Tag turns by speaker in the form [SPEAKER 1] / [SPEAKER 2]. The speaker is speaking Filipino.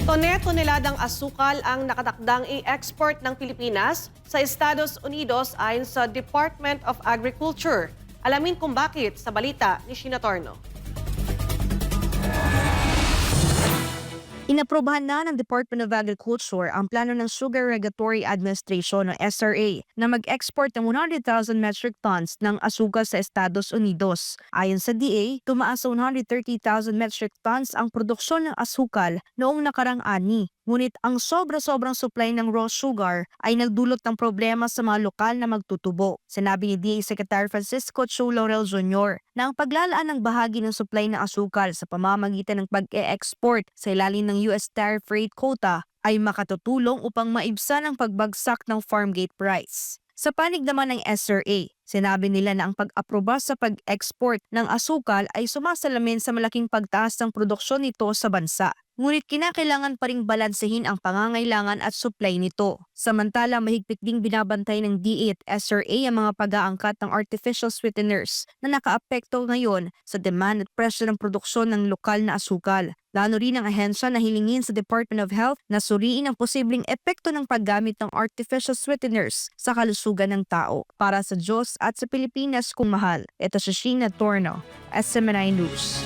[SPEAKER 1] Toneladang asukal ang nakatakdang i-export ng Pilipinas sa Estados Unidos ayon sa Department of Agriculture. Alamin kung bakit sa balita ni Sheena Torno.
[SPEAKER 2] Inaprobahan na ng Department of Agriculture ang plano ng Sugar Regulatory Administration o SRA na mag-export ng 100,000 metric tons ng asukal sa Estados Unidos. Ayon sa DA, tumaas sa 130,000 metric tons ang produksyon ng asukal noong nakarang ani. Ngunit ang sobra-sobrang supply ng raw sugar ay nagdulot ng problema sa mga lokal na magtutubo. Sinabi ni DA Secretary Francisco Chu Laurel Jr. na ang paglalaan ng bahagi ng supply ng asukal sa pamamagitan ng pag-e-export sa ilalim ng US tariff rate quota ay makatutulong upang maibsan ang pagbagsak ng farm gate price. Sa panig naman ng SRA, sinabi nila na ang pag-aproba sa pag-export ng asukal ay sumasalamin sa malaking pagtaas ng produksyon nito sa bansa. Ngunit kinakailangan pa ring balansehin ang pangangailangan at supply nito. Samantala, mahigpit ding binabantay ng DA at SRA ang mga pag-aangkat ng artificial sweeteners na nakaapekto ngayon sa demand at presyo ng produksyon ng lokal na asukal. Plano rin ng ahensya na hilingin sa Department of Health na suriin ang posibleng epekto ng paggamit ng artificial sweeteners sa kalusugan ng tao. Para sa Diyos at sa Pilipinas kung mahal, ito si Sheena Torno, SMNI News.